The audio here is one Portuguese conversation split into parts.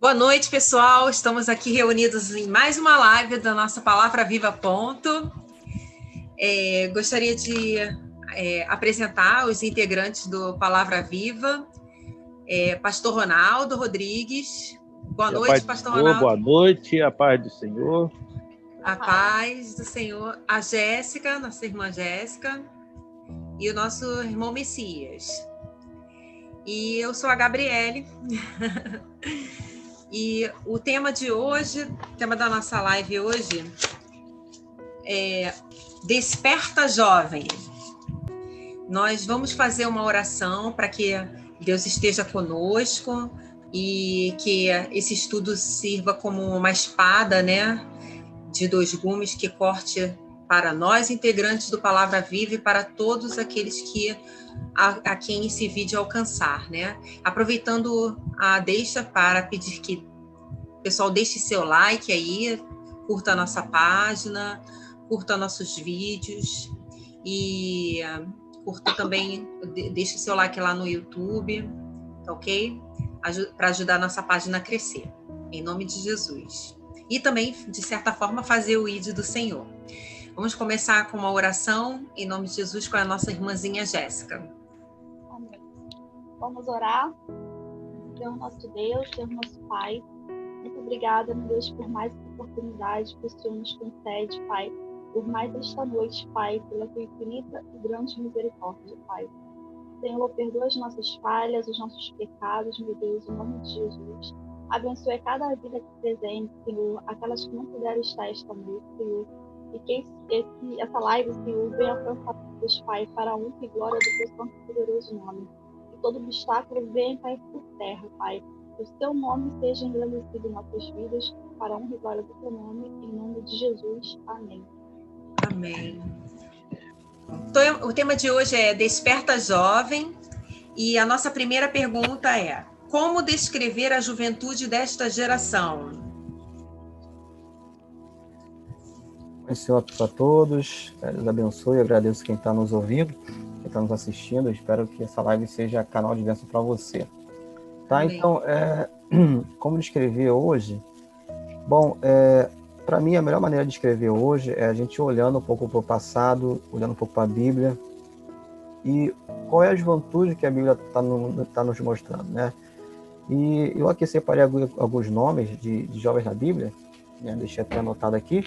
Boa noite, pessoal. Estamos aqui reunidos em mais uma live da nossa Palavra Viva Ponto. Gostaria de apresentar os integrantes do Palavra Viva. Pastor Ronaldo Rodrigues. Boa noite, Pastor Ronaldo. Boa noite, a paz do Senhor. A paz do Senhor. A Jéssica, nossa irmã Jéssica. E o nosso irmão Messias. E eu sou a Gabriele. E o tema de hoje, o tema da nossa live hoje é Desperta Jovem. Nós vamos fazer uma oração para que Deus esteja conosco e que esse estudo sirva como uma espada, né, de dois gumes que corte para nós, integrantes do Palavra Viva, e para todos aqueles que a quem esse vídeo alcançar, né? Aproveitando a deixa para pedir que o pessoal deixe seu like aí, curta a nossa página, curta nossos vídeos e curta também, deixe seu like lá no YouTube, tá ok? Para ajudar a nossa página a crescer, em nome de Jesus. E também, de certa forma, fazer o ID do Senhor. Vamos começar com uma oração, em nome de Jesus, com a nossa irmãzinha Jéssica. Amém. Vamos orar. Senhor nosso Deus, Senhor nosso Pai, muito obrigada, meu Deus, por mais essa oportunidade que o Senhor nos concede, Pai, por mais esta noite, Pai, pela tua infinita e grande misericórdia, Pai. Senhor, perdoa as nossas falhas, os nossos pecados, meu Deus, em nome de Jesus. Abençoe cada vida aqui presente, Senhor, aquelas que não puderam estar esta noite, Senhor. E que essa live, Senhor, venha alcançar os Pai, para a honra e glória do teu santo e poderoso nome. Que todo obstáculo venha cair por terra, Pai. Que o teu nome seja engrandecido em nossas vidas, para a honra e glória do teu nome, em nome de Jesus. Amém. Amém. Então, o tema de hoje é Desperta Jovem, e a nossa primeira pergunta é: como descrever a juventude desta geração? Senhor, a todos, Deus abençoe, agradeço quem está nos ouvindo, quem está nos assistindo, espero que essa live seja canal de bênção para você. Tá? Amém. Então, como descrever hoje? Bom, para mim a melhor maneira de descrever hoje é a gente olhando um pouco para o passado, olhando um pouco para a Bíblia, e qual é a juventude que a Bíblia está nos mostrando, né? E eu aqui separei alguns nomes de jovens na Bíblia, né? Deixei até anotado aqui.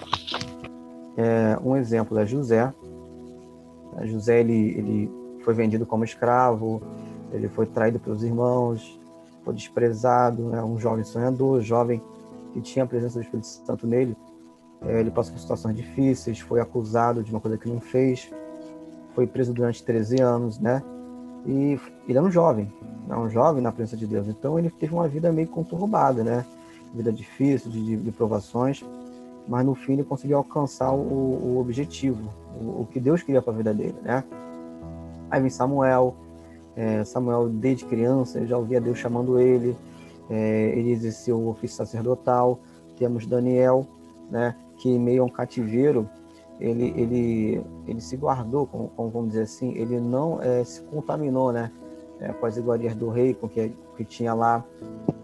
Um exemplo é José. José, ele foi vendido como escravo, ele foi traído pelos irmãos, foi desprezado, né? Um jovem sonhador, jovem que tinha a presença do Espírito Santo nele. Ele passou por situações difíceis, foi acusado de uma coisa que não fez, foi preso durante 13 anos, né? E ele era um jovem na presença de Deus. Então ele teve uma vida meio conturbada, né? Vida difícil, de provações. Mas no fim ele conseguiu alcançar o objetivo, o que Deus queria para a vida dele, né? Aí vem Samuel. Samuel, desde criança, ele já ouvia Deus chamando ele, ele exerceu o ofício sacerdotal. Temos Daniel, né, que em meio a um cativeiro, ele se guardou, como vamos dizer assim, ele não se contaminou, né, com as iguarias do rei, com o que tinha lá.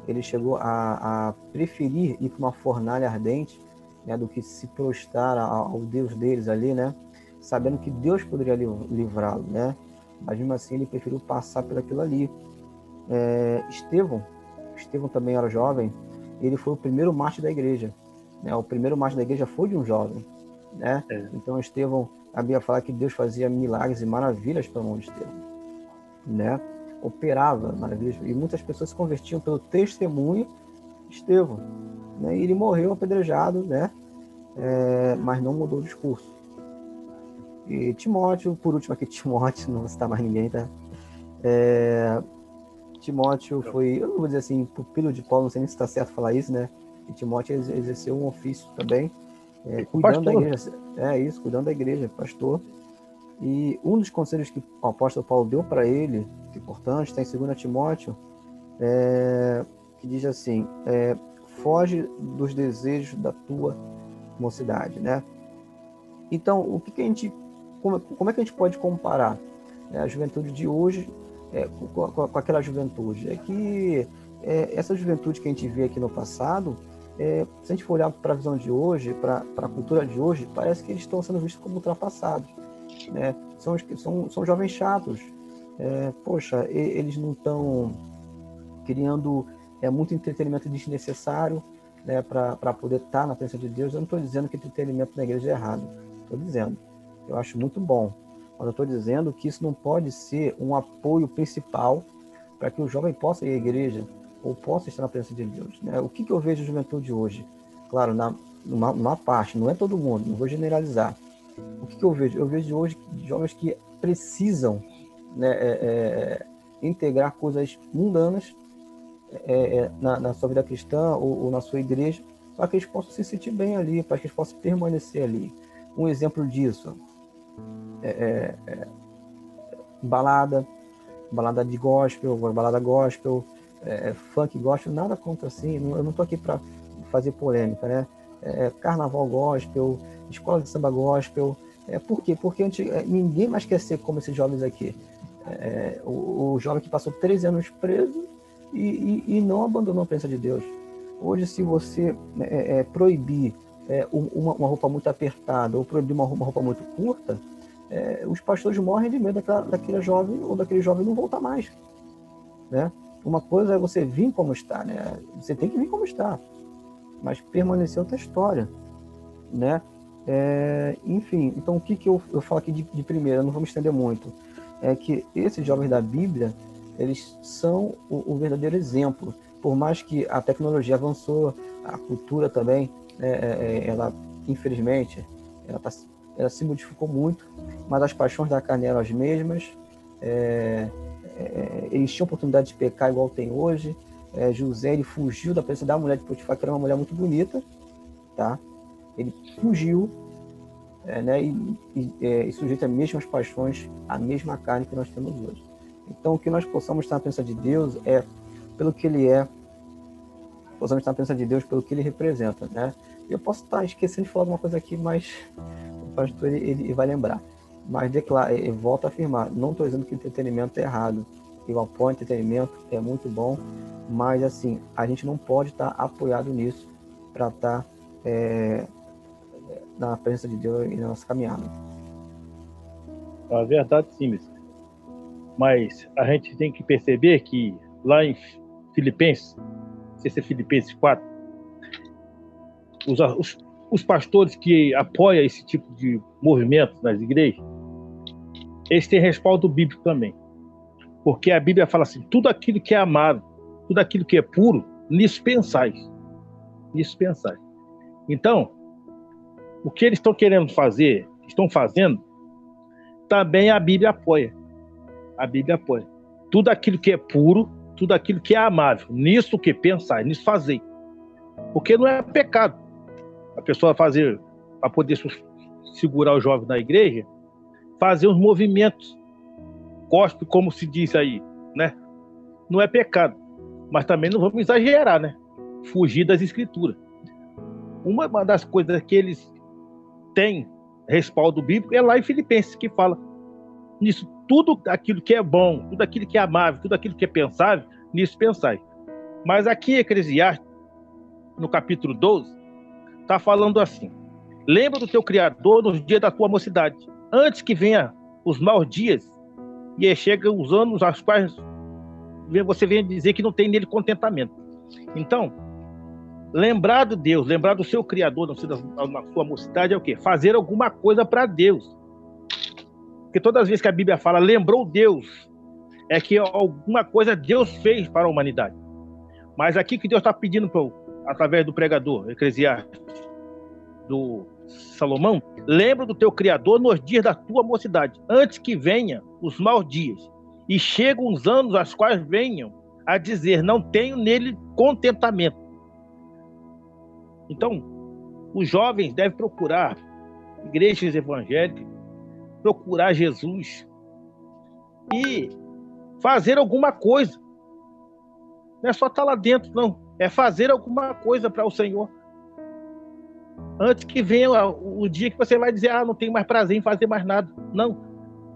Ele chegou a preferir ir para uma fornalha ardente, né, do que se prostrar ao Deus deles ali, né, sabendo que Deus poderia livrá-lo, né, mas mesmo assim ele preferiu passar por aquilo ali. Estevão também era jovem, ele foi o primeiro mártir da igreja, né, o primeiro mártir da igreja foi de um jovem, né, Então Estevão, a Bíblia fala que Deus fazia milagres e maravilhas pela mão de Estevão, né, operava maravilhas, e muitas pessoas se convertiam pelo testemunho de Estevão, né, e ele morreu apedrejado, né, mas não mudou o discurso. E Timóteo, por último aqui, Timóteo, não vou citar mais ninguém, tá? Timóteo foi, eu não vou dizer assim, pupilo de Paulo, não sei nem se está certo falar isso, né? E Timóteo exerceu um ofício também, cuidando da igreja. Cuidando da igreja, pastor. E um dos conselhos que o apóstolo Paulo deu para ele, que é importante, está em 2 Timóteo, que diz assim: foge dos desejos da tua mocidade, né? Então, como é que a gente pode comparar a juventude de hoje com aquela juventude? É que essa juventude que a gente vê aqui no passado, se a gente for olhar para a visão de hoje, para a cultura de hoje, parece que eles estão sendo vistos como ultrapassados, né? São jovens chatos. Poxa, eles não estão criando muito entretenimento desnecessário, né, para poder estar na presença de Deus. Eu não estou dizendo que entretenimento na igreja é errado. Estou dizendo, eu acho muito bom. Mas eu estou dizendo que isso não pode ser um apoio principal para que o jovem possa ir à igreja ou possa estar na presença de Deus, né? O que eu vejo de juventude hoje? Claro, numa parte, não é todo mundo, não vou generalizar. O que eu vejo? Eu vejo hoje jovens que precisam, né, integrar coisas mundanas na sua vida cristã ou na sua igreja, para que eles possam se sentir bem ali, para que eles possam permanecer ali. Um exemplo disso balada de gospel, balada gospel, funk gospel, nada contra assim, eu não estou aqui para fazer polêmica, né? Carnaval gospel, escola de samba gospel. Por quê? Porque ninguém mais quer ser como esses jovens aqui. O jovem que passou 13 anos preso e não abandonou a presença de Deus. Hoje, se você proibir uma roupa muito apertada ou proibir uma roupa muito curta, os pastores morrem de medo daquele jovem ou daquele jovem não voltar mais, né? Uma coisa é você vir como está, né? Você tem que vir como está, mas permanecer outra história, né? Enfim, então o que eu falo aqui de primeira, não vou me estender muito, é que esses jovens da Bíblia, eles são o verdadeiro exemplo. Por mais que a tecnologia avançou, a cultura também, ela, infelizmente, ela se modificou muito, mas as paixões da carne eram as mesmas. Eles tinham oportunidade de pecar igual tem hoje. José, ele fugiu da presença da mulher de Potifar, que era uma mulher muito bonita, tá? Ele fugiu, né? E sujeita as mesmas paixões, a mesma carne que nós temos hoje. Então, que nós possamos estar na presença de Deus pelo que Ele possamos estar na presença de Deus pelo que Ele representa, né? Eu posso estar esquecendo de falar alguma coisa aqui, mas o pastor ele vai lembrar. Mas volto a afirmar, não estou dizendo que entretenimento é errado. Eu apoio entretenimento, é muito bom, mas assim, a gente não pode estar apoiado nisso para estar na presença de Deus e na nossa caminhada. É verdade, sim, mestre. Mas a gente tem que perceber que lá em Filipenses, não sei se é Filipenses 4, os pastores que apoiam esse tipo de movimento nas igrejas, eles têm respaldo bíblico também. Porque a Bíblia fala assim, tudo aquilo que é amável, tudo aquilo que é puro, nisso pensais. Nisso pensais. Então, o que eles estão querendo fazer, estão fazendo, também a Bíblia apoia. A Bíblia apoia. Tudo aquilo que é puro, tudo aquilo que é amável, nisso que pensar, nisso fazer. Porque não é pecado a pessoa fazer, para poder segurar os jovens na igreja, fazer uns movimentos, gospel, como se diz aí, né? Não é pecado, mas também não vamos exagerar, né? Fugir das escrituras. Uma das coisas que eles têm respaldo bíblico é lá em Filipenses, que fala nisso, tudo aquilo que é bom, tudo aquilo que é amável, tudo aquilo que é pensável, nisso pensai. Mas aqui em Eclesiastes, no capítulo 12, está falando assim: lembra do teu Criador nos dias da tua mocidade, antes que venha os maus dias e chegam os anos aos quais você vem dizer que não tem nele contentamento. Então, lembrar de Deus, lembrar do seu Criador na sua mocidade é o quê? Fazer alguma coisa para Deus. Porque todas as vezes que a Bíblia fala lembrou Deus, é que alguma coisa Deus fez para a humanidade. Mas aqui que Deus está pedindo através do pregador, Eclesiastes, do Salomão, lembra do teu Criador nos dias da tua mocidade, antes que venha os maus dias, e chegam os anos aos quais venham a dizer, não tenho nele contentamento. Então, os jovens devem procurar igrejas evangélicas, procurar Jesus e fazer alguma coisa. Não é só estar lá dentro, não. É fazer alguma coisa para o Senhor. Antes que venha o dia que você vai dizer, não tenho mais prazer em fazer mais nada. Não.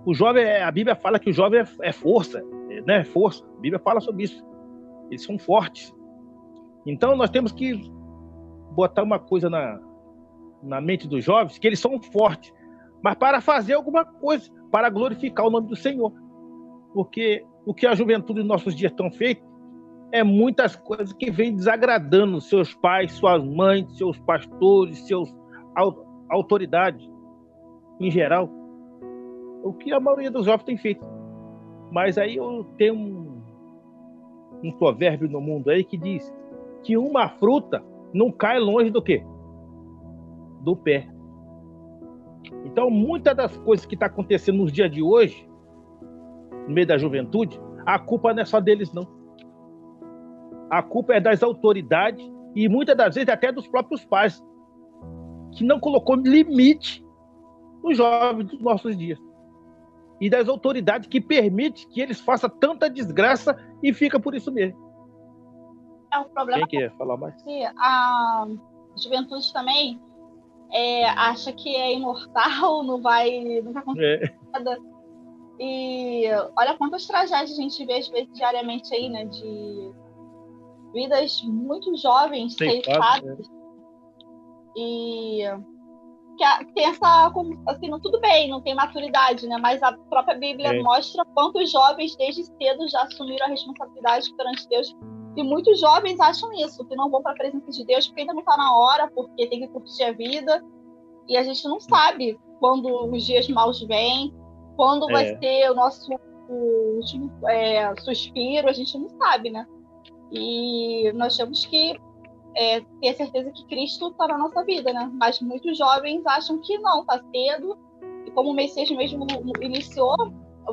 O jovem, a Bíblia fala que o jovem é força, né? Força. A Bíblia fala sobre isso. Eles são fortes. Então, nós temos que botar uma coisa na mente dos jovens, que eles são fortes, mas para fazer alguma coisa, para glorificar o nome do Senhor. Porque o que a juventude dos nossos dias estão feito é muitas coisas que vêm desagradando seus pais, suas mães, seus pastores, seus autoridades, em geral. O que a maioria dos jovens tem feito. Mas aí eu tenho um provérbio no mundo aí que diz que uma fruta não cai longe do quê? Do pé. Então, muitas das coisas que estão acontecendo nos dias de hoje, no meio da juventude, a culpa não é só deles, não. A culpa é das autoridades e muitas das vezes até dos próprios pais, que não colocou limite nos jovens dos nossos dias. E das autoridades que permitem que eles façam tanta desgraça e fica por isso mesmo. O problema Quem quer falar mais? Que a juventude também acha que é imortal, não vai acontecer nada. E olha quantas tragédias a gente vê às vezes diariamente aí, né? De vidas muito jovens ceifadas. E que tem essa, assim, não, tudo bem, não tem maturidade, né? Mas a própria Bíblia mostra quantos jovens desde cedo já assumiram a responsabilidade perante Deus. E muitos jovens acham isso, que não vão para a presença de Deus porque ainda não está na hora, porque tem que curtir a vida. E a gente não sabe quando os dias maus vêm, quando vai ser o nosso último suspiro, a gente não sabe, né? E nós temos que ter certeza que Cristo está na nossa vida, né? Mas muitos jovens acham que não, está cedo. E como o Messias mesmo iniciou,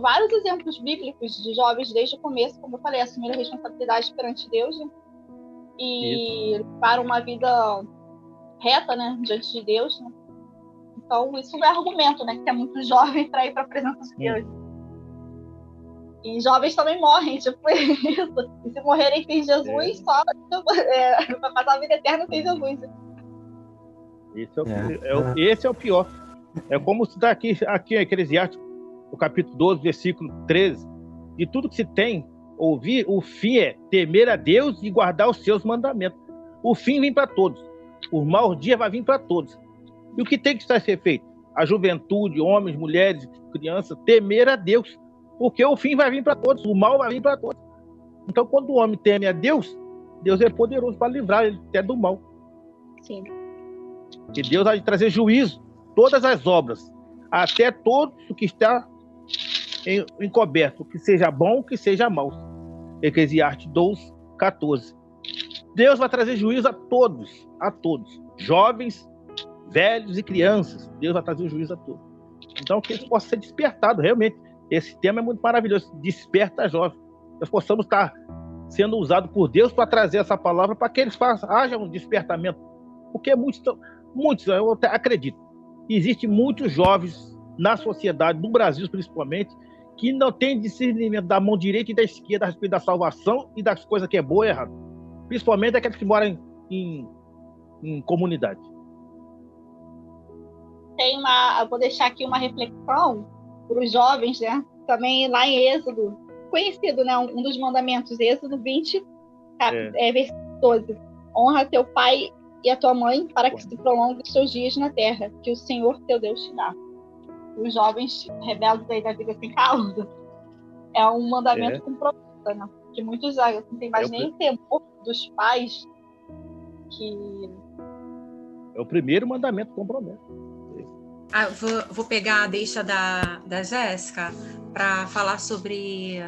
vários exemplos bíblicos de jovens desde o começo, como eu falei, assumiram a responsabilidade perante Deus, né? E para uma vida reta, né, diante de Deus, né? Então isso não é argumento, né, que é muito jovem para ir para a presença de Deus. E jovens também morrem, tipo isso. E se morrerem sem Jesus, só vai passar a vida eterna sem Jesus. Esse é o pior. É como se está aqui em Eclesiastes, no capítulo 12, versículo 13. De tudo que se tem, ouvir, o fim é temer a Deus e guardar os seus mandamentos. O fim vem para todos. O mau dia vai vir para todos. E o que tem que ser feito? A juventude, homens, mulheres, crianças, temer a Deus. Porque o fim vai vir para todos, o mal vai vir para todos. Então, quando o homem teme a Deus, Deus é poderoso para livrar ele até do mal. Sim. E Deus vai trazer juízo, todas as obras, até todo o que está encoberto, que seja bom, que seja mau. Eclesiastes 12, 14. Deus vai trazer juízo a todos, jovens, velhos e crianças. Deus vai trazer juízo a todos. Então, que isso possa ser despertado, realmente. Esse tema é muito maravilhoso, desperta jovem. Nós possamos estar sendo usados por Deus para trazer essa palavra para que eles haja um despertamento. Porque muitos, eu até acredito, existem muitos jovens na sociedade, no Brasil principalmente, que não têm discernimento da mão direita e da esquerda a respeito da salvação e das coisas que é boa e errada. Principalmente aqueles que moram em comunidade. Eu vou deixar aqui uma reflexão para os jovens, né? Também lá em Êxodo, conhecido, né? Um dos mandamentos, Êxodo 20, versículo 12. Honra teu pai e a tua mãe para que se prolongue os teus dias na terra, que o Senhor teu Deus te dá. Os jovens rebeldes aí da vida sem causa. É um mandamento com promessa, né? Que muitos não tem mais nem temor dos pais. É o primeiro mandamento com promessa. Vou pegar a deixa da Jéssica para falar sobre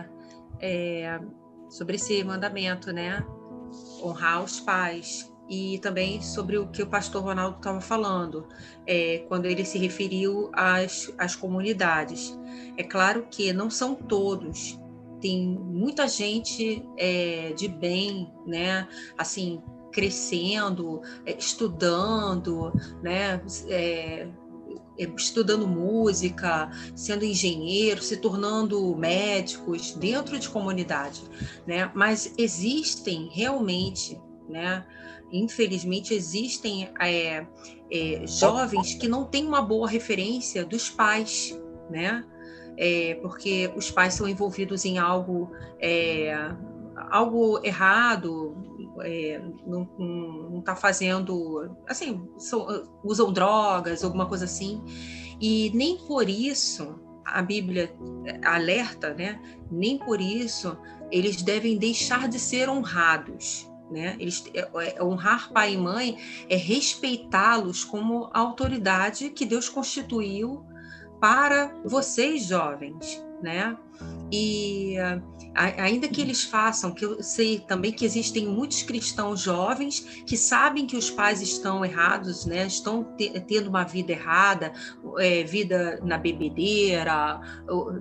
esse mandamento, né? Honrar os pais. E também sobre o que o pastor Ronaldo estava falando, quando ele se referiu às comunidades. É claro que não são todos, tem muita gente de bem, né? Assim, crescendo, estudando, né? Estudando música, sendo engenheiro, se tornando médicos dentro de comunidade, né? Mas existem realmente, né? Infelizmente, existem jovens que não têm uma boa referência dos pais, né? Porque os pais são envolvidos em algo algo errado, não está fazendo, assim, usam drogas, alguma coisa assim, e nem por isso a Bíblia alerta, né? Nem por isso eles devem deixar de ser honrados, né? Honrar pai e mãe é respeitá-los como a autoridade que Deus constituiu para vocês jovens, né? E ainda que eles façam, que eu sei também que existem muitos cristãos jovens que sabem que os pais estão errados, né? Estão tendo uma vida errada, vida na bebedeira,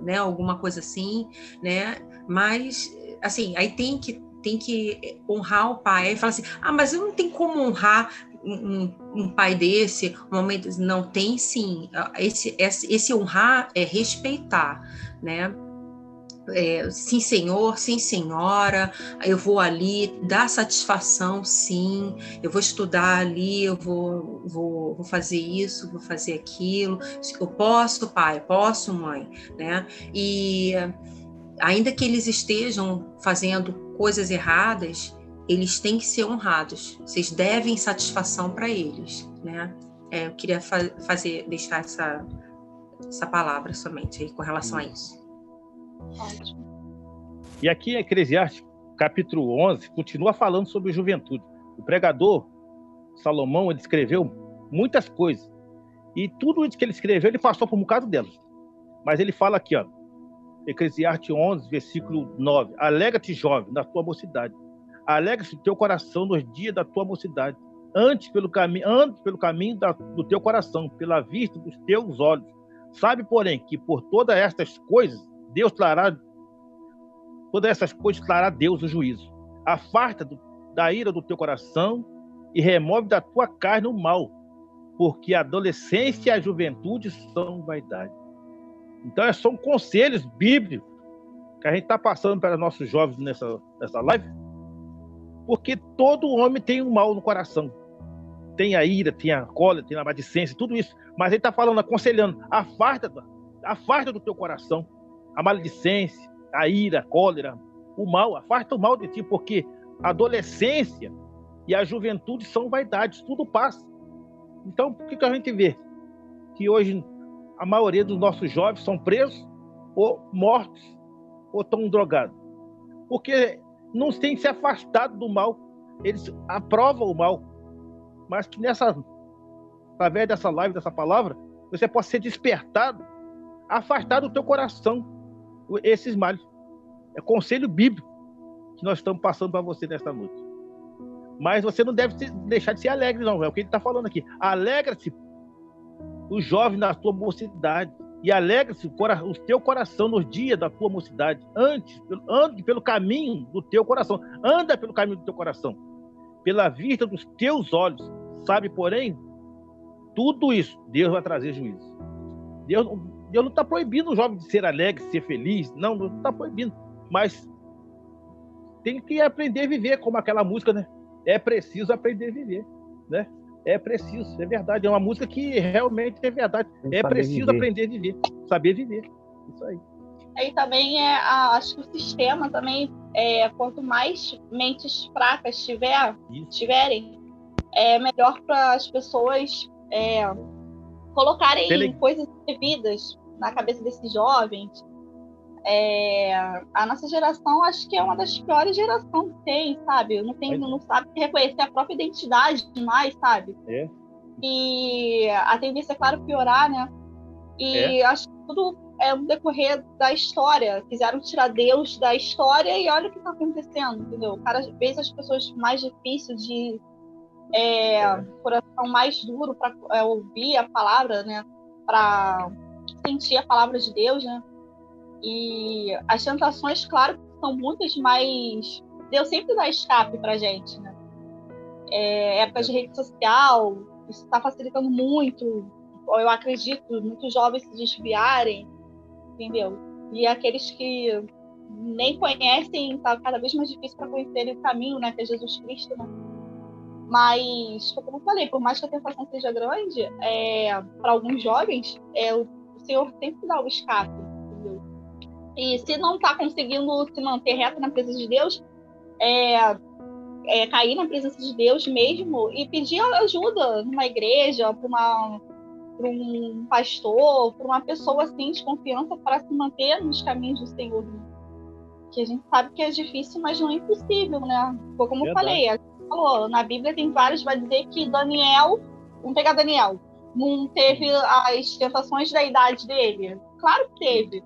né? Alguma coisa assim, né? Mas, assim, aí tem que honrar o pai. Aí fala assim, mas eu não tenho como honrar um pai desse, um momento. Não, tem sim. Esse honrar é respeitar, né? Sim, senhor, sim, senhora, eu vou ali dar satisfação, sim, eu vou estudar ali, eu vou fazer isso, vou fazer aquilo, eu posso, pai, posso, mãe, né? E ainda que eles estejam fazendo coisas erradas, eles têm que ser honrados, vocês devem satisfação para eles, né? Eu queria deixar essa palavra somente aí com relação a isso. E aqui em Eclesiastes, capítulo 11, continua falando sobre juventude. O pregador, Salomão, ele escreveu muitas coisas. E tudo isso que ele escreveu, ele passou por um bocado delas. Mas ele fala aqui, ó, Eclesiastes 11, versículo 9. Alegra-te, jovem, na tua mocidade. Alegra-se o teu coração nos dias da tua mocidade. Ande pelo caminho do teu coração, pela vista dos teus olhos. Sabe, porém, que por todas estas coisas, trará Deus o juízo. Afasta da ira do teu coração e remove da tua carne o mal, porque a adolescência e a juventude são vaidade. Então, são conselhos bíblicos que a gente está passando para nossos jovens nessa live, porque todo homem tem um mal no coração. Tem a ira, tem a cólera, tem a maledicência, tudo isso. Mas ele está falando, aconselhando, afasta do teu coração a maledicência, a ira, a cólera, o mal, afasta o mal de ti, porque a adolescência e a juventude são vaidades, tudo passa. Então, o que a gente vê? Que hoje a maioria dos nossos jovens são presos ou mortos ou estão drogados. Porque não têm se afastado do mal, eles aprovam o mal. Mas que através dessa live, dessa palavra, você possa ser despertado, afastado do teu coração esses males. É conselho bíblico que nós estamos passando para você nesta noite. Mas você não deve deixar de ser alegre, não. É o que ele está falando aqui. Alegra-se o jovem na tua mocidade. E alegra-se o teu coração nos dias da tua mocidade. Ande pelo caminho do teu coração. Anda pelo caminho do teu coração. Pela vista dos teus olhos. Sabe, porém, tudo isso, Deus vai trazer juízo. Deus não está proibindo o jovem de ser alegre, de ser feliz. Não está proibindo. Mas tem que aprender a viver, como aquela música, né? É preciso aprender a viver, né? É preciso, é verdade. É uma música que realmente é verdade. É preciso aprender a viver, saber viver. Isso aí. Aí também acho que o sistema também, quanto mais mentes fracas tiverem, é melhor para as pessoas colocarem coisas indevidas na cabeça desses jovens. A nossa geração, acho que é uma das piores gerações que tem, sabe? Não sabe reconhecer a própria identidade mais, sabe? E a tendência é, claro, piorar, né? E acho que tudo é um decorrer da história. Quiseram tirar Deus da história e olha o que está acontecendo, entendeu? Cada vez as pessoas mais difíceis de coração mais duro para ouvir a palavra, né? Para sentir a palavra de Deus, né? E as tentações, claro, são muitas, mas Deus sempre dá escape pra gente, né? Época de rede social, isso está facilitando muito. Eu acredito, muitos jovens se desviarem, entendeu? E aqueles que nem conhecem, tá cada vez mais difícil para conhecerem o caminho, né? Que é Jesus Cristo, né? Mas, como eu falei, por mais que a tentação seja grande, para alguns jovens, o Senhor sempre dá o escape. E se não está conseguindo se manter reto na presença de Deus, cair na presença de Deus mesmo e pedir ajuda numa igreja, para um pastor, para uma pessoa assim de confiança para se manter nos caminhos do Senhor. Que a gente sabe que é difícil, mas não é impossível, né? Como eu falei, na Bíblia tem vários, vai dizer que Daniel, vamos pegar Daniel, não teve as tentações da idade dele. Claro que teve,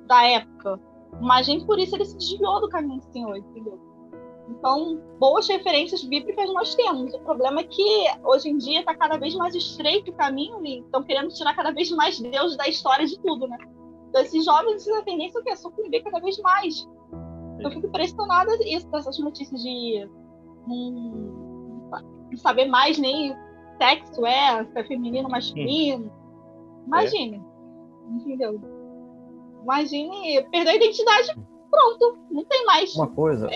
da época. Mas nem por isso ele se desviou do caminho do Senhor, entendeu? Então, boas referências bíblicas nós temos. O problema é que, hoje em dia, está cada vez mais estreito o caminho e estão querendo tirar cada vez mais Deus da história de tudo, né? Então, esses jovens, a tendência é o quê? Sucumbir cada vez mais. Eu fico impressionada dessas notícias de não saber mais nem sexo se é feminino ou masculino. Imagine. Entendeu? Imagine perder a identidade, pronto, não tem mais. Uma coisa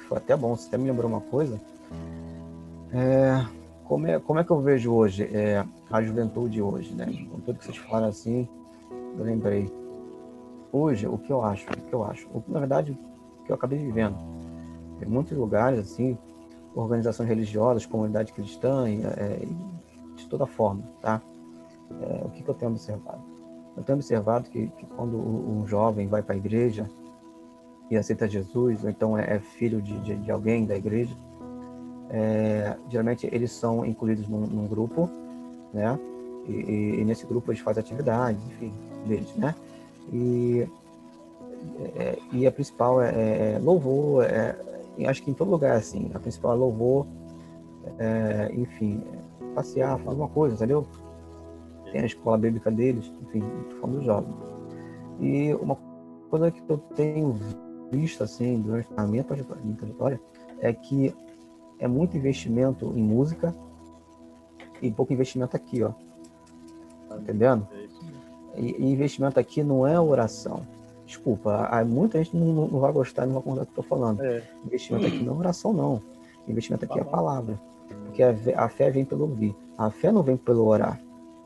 foi até bom, você até me lembrou uma coisa. Como é que eu vejo hoje a juventude hoje, né? Com tudo que vocês falaram assim, eu lembrei. Hoje, o que eu acho, na verdade, o que eu acabei vivendo, em muitos lugares, assim, organizações religiosas, comunidade cristã, de toda forma, tá? O que eu tenho observado? Eu tenho observado que quando um jovem vai para a igreja e aceita Jesus, ou então é filho de alguém da igreja, geralmente eles são incluídos num grupo, né? E nesse grupo eles fazem atividades, enfim, deles, né? E a principal é louvor, acho que em todo lugar é assim, a principal é louvor, enfim, passear, falar alguma coisa, entendeu? Tem a escola bíblica deles, enfim, estou falando dos jovens. E uma coisa que eu tenho visto, assim, durante a minha trajetória, é que é muito investimento em música e pouco investimento aqui, ó. Tá entendendo? E investimento aqui não é oração. Desculpa, muita gente não vai gostar, não vai concordar com o que eu estou falando. Investimento aqui não é oração, não. Investimento aqui é a palavra. Porque a fé vem pelo ouvir. A fé não vem pelo orar.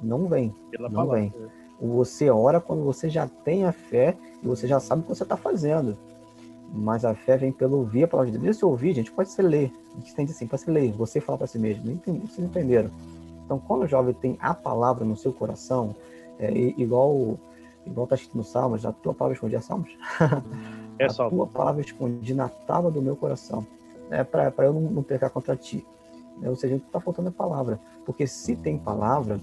Não vem. Não vem. Você ora quando você já tem a fé e você já sabe o que você está fazendo. Mas a fé vem pelo ouvir a palavra de Deus. Se ouvir, gente, pode ser ler. A gente entende assim, pode ser ler. Você fala para si mesmo. Vocês entenderam? Então, quando o jovem tem a palavra no seu coração, igual está escrito no Salmos, a tua palavra escondi, Salmos? A tua palavra escondi na tábua do meu coração. Para eu não pecar contra ti. Ou seja, está faltando a palavra. Porque se tem palavra,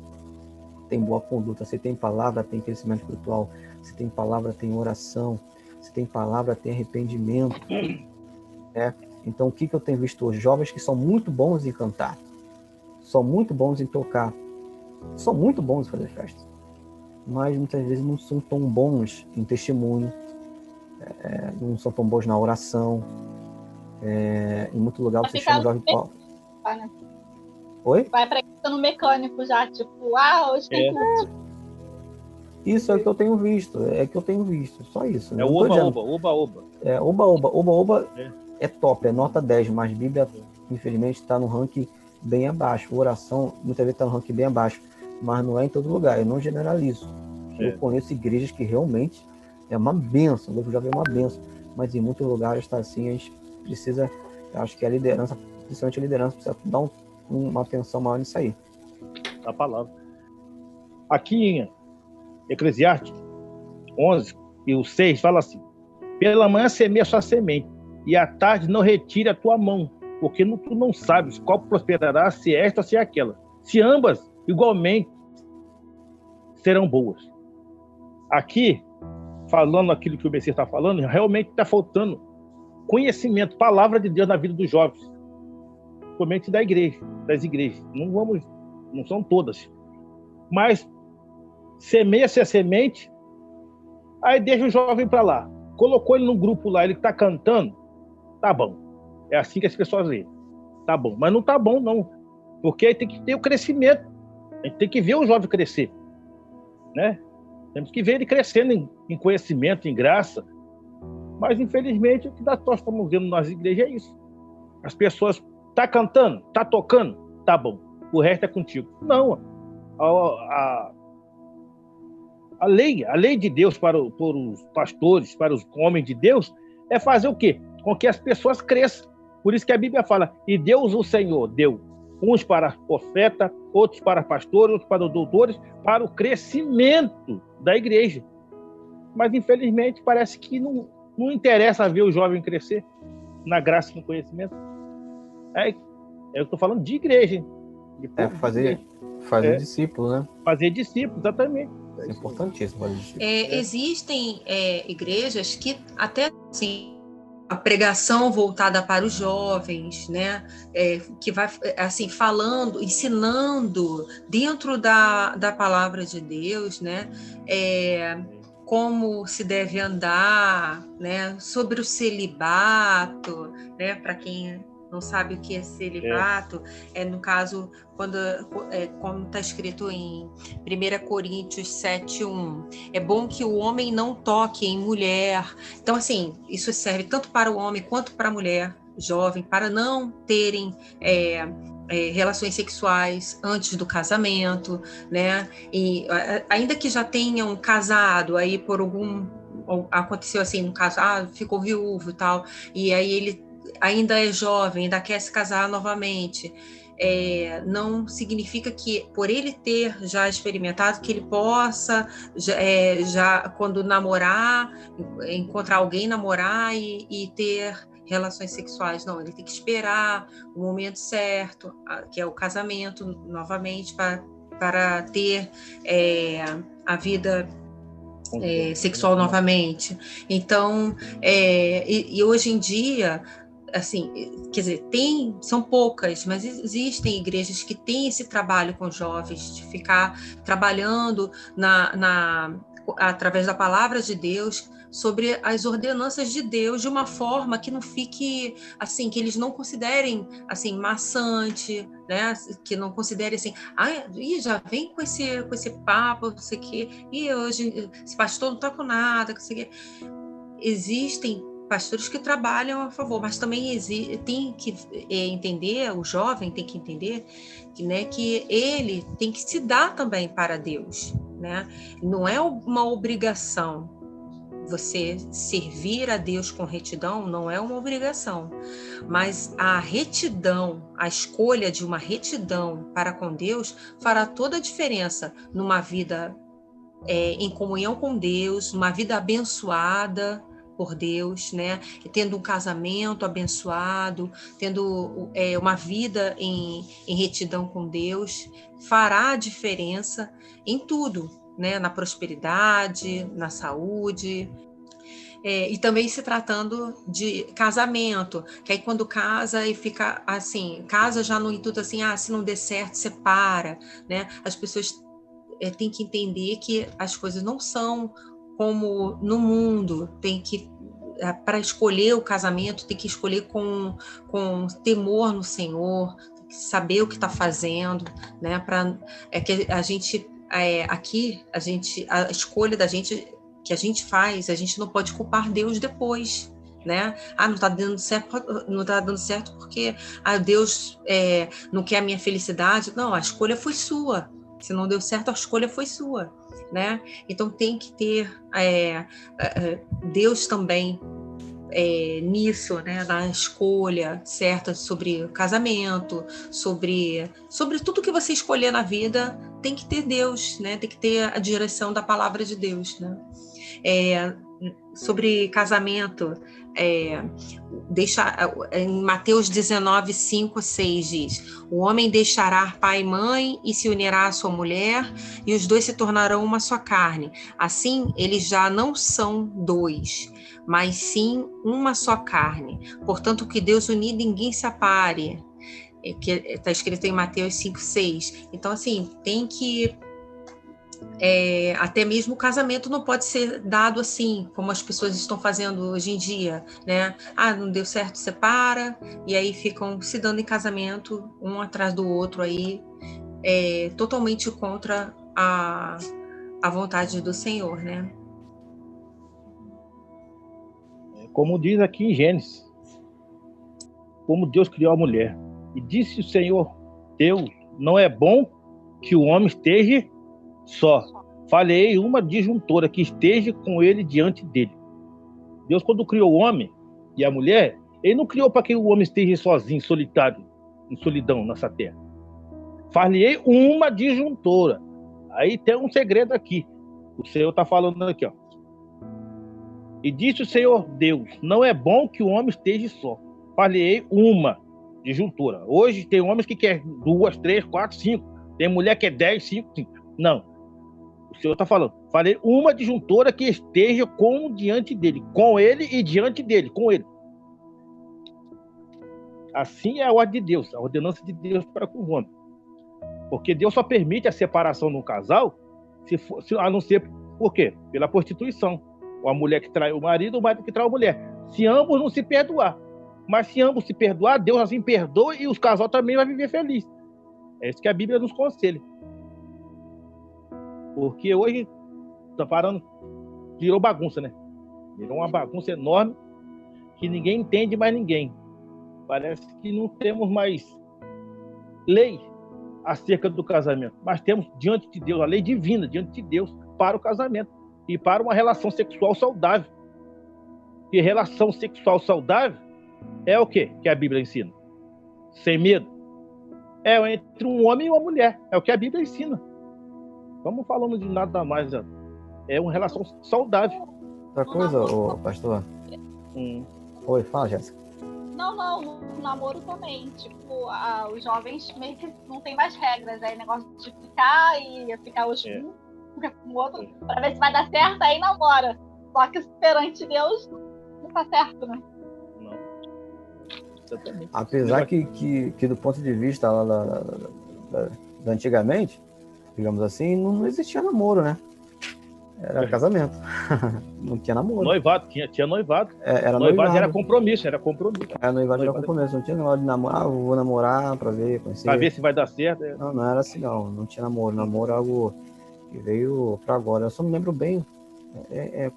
tem boa conduta. Se tem palavra, tem crescimento espiritual. Se tem palavra, tem oração. Se tem palavra, tem arrependimento. Então, o que eu tenho visto hoje? Jovens que são muito bons em cantar. São muito bons em tocar. São muito bons em fazer festa. Mas muitas vezes não são tão bons em testemunho. Não são tão bons na oração. Em muito lugar você chama o jovem pobre. Né? Oi? Vai para no mecânico já, tipo, hoje tem culto. Isso é o que eu tenho visto, só isso. É o oba-oba. Oba-oba é top, é nota 10, mas Bíblia, infelizmente, está no ranking bem abaixo. Oração, muitas vezes está no ranking bem abaixo, mas não é em todo lugar, eu não generalizo. Eu conheço igrejas que realmente é uma bênção, eu já vi uma bênção, mas em muitos lugares está assim, a gente precisa, eu acho que a liderança, principalmente a liderança, precisa dar uma atenção maior nisso aí. A palavra. Aqui em Eclesiastes 11 e o 6 fala assim: pela manhã semeia sua semente, e à tarde não retire a tua mão, porque tu não sabes qual prosperará, se esta ou se aquela. Se ambas igualmente serão boas. Aqui, falando aquilo que o Messias está falando, realmente está faltando conhecimento, palavra de Deus na vida dos jovens, principalmente das igrejas. Não são todas, mas semeia-se a semente, aí deixa o jovem para lá. Colocou ele num grupo lá, ele está cantando, tá bom. É assim que as pessoas veem. Tá bom, mas não tá bom, não. Porque aí tem que ter o crescimento. A gente tem que ver o jovem crescer, né? Temos que ver ele crescendo em conhecimento, em graça. Mas, infelizmente, o que nós estamos vendo nas igrejas é isso. As pessoas tá cantando, tá tocando, tá bom. O resto é contigo. Não. A lei de Deus para os pastores, para os homens de Deus, é fazer o quê? com que as pessoas cresçam. Por isso que a Bíblia fala, e Deus, o Senhor, deu uns para profeta, outros para pastores, outros para doutores, para o crescimento da igreja. Mas, infelizmente, parece que não interessa ver o jovem crescer na graça e no conhecimento. Eu estou falando de igreja, hein? Fazer discípulo, né? Fazer discípulo, exatamente. É importantíssimo fazer discípulo. Existem igrejas que até assim, a pregação voltada para os jovens, né? Que vai assim falando, ensinando dentro da palavra de Deus, né? Como se deve andar, né? Sobre o celibato, né? Para quem não sabe o que é celibato, no caso, como está escrito em 1 Coríntios 7:1, é bom que o homem não toque em mulher. Então, assim, isso serve tanto para o homem quanto para a mulher jovem, para não terem relações sexuais antes do casamento, né? E ainda que já tenham casado, aí por aconteceu assim, no caso, ficou viúvo e tal, e aí ele ainda é jovem, ainda quer se casar novamente, não significa que, por ele ter já experimentado, que ele possa, já quando namorar, encontrar alguém, namorar e ter relações sexuais. Não, ele tem que esperar o momento certo, que é o casamento, novamente, para ter a vida sexual novamente. Então, e hoje em dia, assim, quer dizer, são poucas, mas existem igrejas que têm esse trabalho com jovens, de ficar trabalhando através da palavra de Deus, sobre as ordenanças de Deus, de uma forma que não fique, assim, que eles não considerem, assim, maçante, né? Que não considerem, assim, já vem com esse papo, não sei o quê, e hoje esse pastor não está com nada, não sei o quê. Existem pastores que trabalham a favor, mas também tem que entender, o jovem tem que entender que ele tem que se dar também para Deus, né? Não é uma obrigação. Você servir a Deus com retidão não é uma obrigação, mas a retidão, a escolha de uma retidão para com Deus fará toda a diferença numa vida em comunhão com Deus, uma vida abençoada por Deus, né? Tendo um casamento abençoado, tendo uma vida em retidão com Deus, fará a diferença em tudo. Né, na prosperidade, na saúde, e também se tratando de casamento, que aí quando casa e fica assim, casa já no intuito assim, se não der certo, separa, né? As pessoas têm que entender que as coisas não são como no mundo, tem que para escolher o casamento, tem que escolher com temor no Senhor, tem que saber o que está fazendo, né? Que a gente aqui a escolha da gente que a gente faz, a gente não pode culpar Deus depois, né? Não está dando certo porque Deus não quer a minha felicidade. Não, a escolha foi sua. Se não deu certo, a escolha foi sua, né? Então tem que ter Deus também nisso, né, na escolha certa sobre o casamento, sobre tudo que você escolher na vida, tem que ter Deus, né? Tem que ter a direção da palavra de Deus, né? Sobre casamento, em Mateus 19, 5, 6 diz: o homem deixará pai e mãe e se unirá à sua mulher, e os dois se tornarão uma só carne. Assim, eles já não são dois, mas sim uma só carne. Portanto, o que Deus uniu, ninguém se apare. Que está escrito em Mateus 5, 6. Então, assim, tem que até mesmo o casamento não pode ser dado assim, como as pessoas estão fazendo hoje em dia, né? Não deu certo, separa, e aí ficam se dando em casamento, um atrás do outro aí, totalmente contra a vontade do Senhor, né? Como diz aqui em Gênesis, como Deus criou a mulher, e disse o Senhor Deus, não é bom que o homem esteja só. Falei uma disjuntora que esteja com ele diante dele. Deus, quando criou o homem, e a mulher, ele não criou para que o homem esteja sozinho, solitário, em solidão nessa terra. Far-lhe-ei uma disjuntora. Aí tem um segredo aqui. O Senhor está falando aqui, ó. E disse o Senhor Deus, não é bom que o homem esteja só. Far-lhe-ei uma disjuntora. Hoje tem homens que querem 2, 3, 4, 5. Tem mulher que é 10, 5, 5. Não. O Senhor está falando. Falei uma disjuntora que esteja diante dele. Com ele e diante dele. Com ele. Assim é a ordem de Deus. A ordenança de Deus para com o homem. Porque Deus só permite a separação no casal, a não ser por quê? Pela prostituição. Ou a mulher que trai o marido, ou o marido que trai a mulher. Se ambos não se perdoar. Mas se ambos se perdoar, Deus assim perdoa e os casal também vai viver feliz. É isso que a Bíblia nos conselha. Porque hoje, tá parando, virou bagunça, né? Virou uma bagunça enorme que ninguém entende mais ninguém. Parece que não temos mais lei acerca do casamento, mas temos diante de Deus a lei divina, diante de Deus, para o casamento e para uma relação sexual saudável. E relação sexual saudável é o quê que a Bíblia ensina? Sem medo. É entre um homem e uma mulher. É o que a Bíblia ensina. Vamos falando de nada mais. É uma relação saudável. Outra coisa, ô, pastor? Oi, fala, Jéssica. Não, no namoro também. Tipo, os jovens meio que não tem mais regras. Aí negócio de ficar hoje fica com o outro, pra ver se vai dar certo, aí namora. Só que perante Deus não tá certo, né? Não. Exatamente. Apesar que do ponto de vista lá da antigamente, digamos assim, não existia namoro, né? Era casamento. Não tinha namoro. Noivado, tinha noivado. Era noivado era compromisso. Noivado era compromisso. Não tinha negócio de namorar, vou namorar pra ver, conhecer. Pra ver se vai dar certo. Não era assim, não. Não tinha namoro. Namoro é algo que veio pra agora. Eu só não lembro bem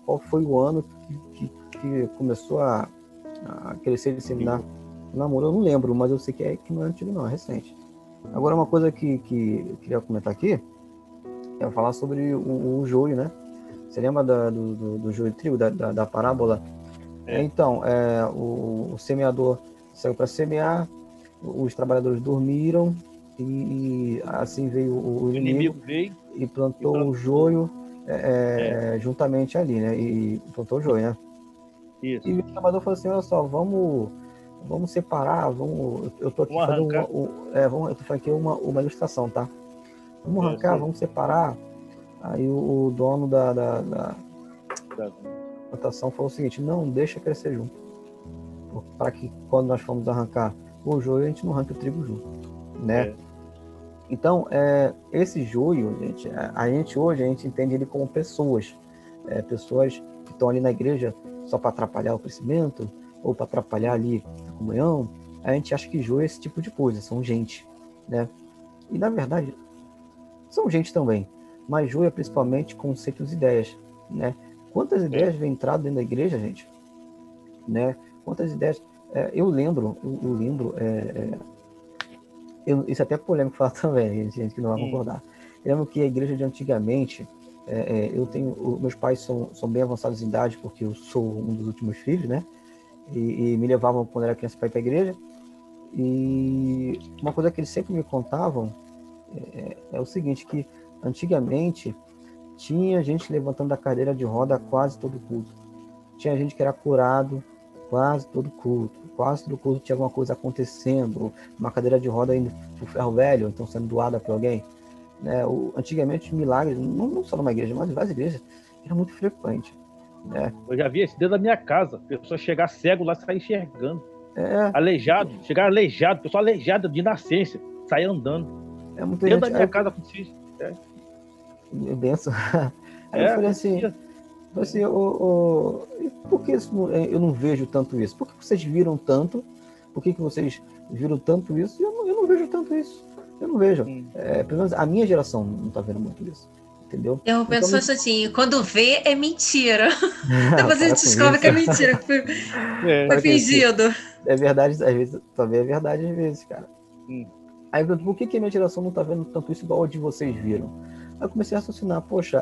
qual foi o ano que começou a crescer e disseminar o namoro. Eu não lembro, mas eu sei que não é antigo, não. É recente. Agora, uma coisa que eu queria comentar aqui é falar sobre o joio, né? Você lembra do joio de trigo, da parábola? Então, o semeador saiu para semear, os trabalhadores dormiram e assim veio o inimigo veio e plantou o joio juntamente ali, né? E plantou o joio, né? Isso. E o trabalhador falou assim, olha só, vamos separar, eu tô aqui fazendo eu tô fazendo aqui uma ilustração, tá? Vamos arrancar, vamos separar. Aí o dono da plantação falou o seguinte, não, deixa crescer junto. Para que quando nós formos arrancar o joio, a gente não arranque o trigo junto, né? Então, esse joio, gente, hoje a gente entende ele como pessoas. Pessoas que estão ali na igreja só para atrapalhar o crescimento, ou para atrapalhar ali a comunhão. A gente acha que joio é esse tipo de coisa, são gente, né? E na verdade, são gente também. Mas joio é principalmente conceitos e ideias, né? Quantas ideias vêm entrar dentro da igreja, gente? Né? Quantas ideias... eu lembro, isso é até polêmico falar também, gente que não vai concordar. Eu lembro que a igreja de antigamente, meus pais são bem avançados em idade, porque eu sou um dos últimos filhos, né? E me levavam quando era criança para ir para a igreja. E uma coisa que eles sempre me contavam é o seguinte, que antigamente tinha gente levantando da cadeira de roda quase todo culto. Tinha gente que era curado quase todo culto. Quase todo culto tinha alguma coisa acontecendo, uma cadeira de roda indo pro ferro velho, então sendo doada para alguém. Né? Antigamente milagres, não só numa igreja, mas em várias igrejas, era muito frequente. Né? Eu já vi esse dentro da minha casa, pessoa chegar cego lá, sair enxergando. Aleijado, chegar aleijado, pessoa aleijada de nascença, sair andando. Dentro da minha casa aconteceu. É benção. Aí eu falei assim, por que eu não vejo tanto isso? Por que vocês viram tanto? Por que vocês viram tanto isso? Eu não vejo tanto isso. Eu não vejo. Pelo menos a minha geração não está vendo muito isso. Entendeu? Eu penso assim, quando vê é mentira. Depois a gente descobre que é mentira, que foi fingido. É verdade, às vezes, também é verdade às vezes, cara. Aí eu pergunto, por que a minha geração não está vendo tanto isso igual a de vocês viram? Aí eu comecei a raciocinar, poxa,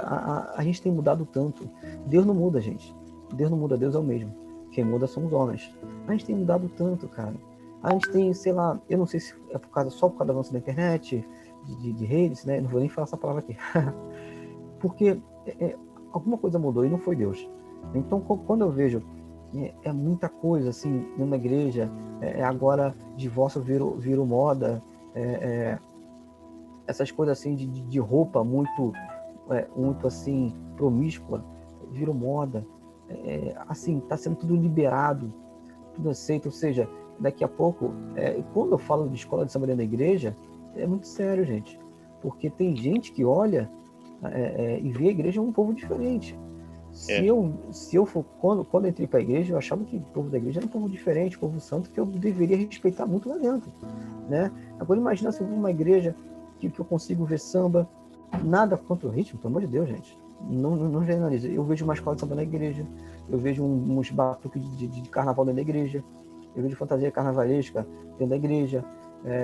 a gente tem mudado tanto. Deus não muda, gente. Deus não muda, Deus é o mesmo. Quem muda são os homens. A gente tem mudado tanto, cara. A gente tem, sei lá, eu não sei se é só por causa do avanço da internet, de redes, né? Não vou nem falar essa palavra aqui. Porque alguma coisa mudou e não foi Deus. Então, quando eu vejo muita coisa, assim, dentro da igreja, agora divórcio virou moda, essas coisas, assim, de roupa muito, assim, promíscua, virou moda. Assim, está sendo tudo liberado, tudo aceito, ou seja, daqui a pouco, quando eu falo de escola de samba dentro da igreja, é muito sério, gente, porque tem gente que olha e vê a igreja um povo diferente. Se eu for, quando eu entrei para a igreja, eu achava que o povo da igreja era um povo diferente, um povo santo, que eu deveria respeitar muito lá dentro, né? Agora imagina se eu vou numa igreja que eu consigo ver samba, nada contra o ritmo, pelo amor de Deus, gente. Não generaliza. Eu vejo uma escola de samba na igreja, eu vejo uns batuques de carnaval dentro da igreja, eu vejo fantasia carnavalesca dentro da igreja,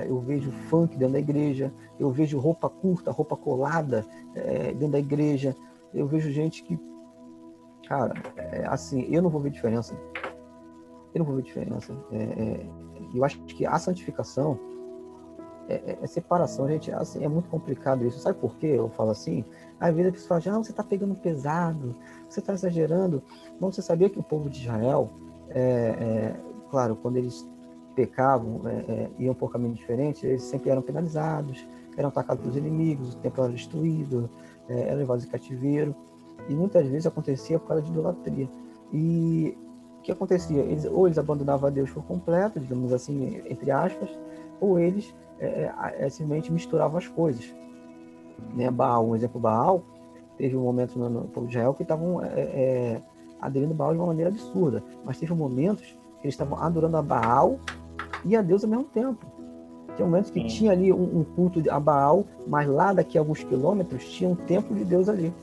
eu vejo funk dentro da igreja, eu vejo roupa curta, roupa colada dentro da igreja, eu vejo gente que, cara, assim, eu não vou ver diferença. Eu acho que a santificação é separação, gente. Assim, é muito complicado isso. Sabe por quê? Eu falo assim. Às vezes a pessoa fala, você está pegando pesado, você está exagerando. Mas você sabia que o povo de Israel, claro, quando eles pecavam, iam por caminho diferente, eles sempre eram penalizados, eram atacados pelos inimigos, o templo era destruído, eram levados em cativeiro. E muitas vezes acontecia por causa de idolatria. E o que acontecia? Ou eles abandonavam a Deus por completo, digamos assim, entre aspas, ou eles simplesmente misturavam as coisas. Né? Baal, um exemplo, Baal, teve um momento no povo de Israel que estavam aderindo a Baal de uma maneira absurda, mas teve momentos que eles estavam adorando a Baal e a Deus ao mesmo tempo. Tem momentos que tinha ali um culto a Baal, mas lá daqui a alguns quilômetros tinha um templo de Deus ali,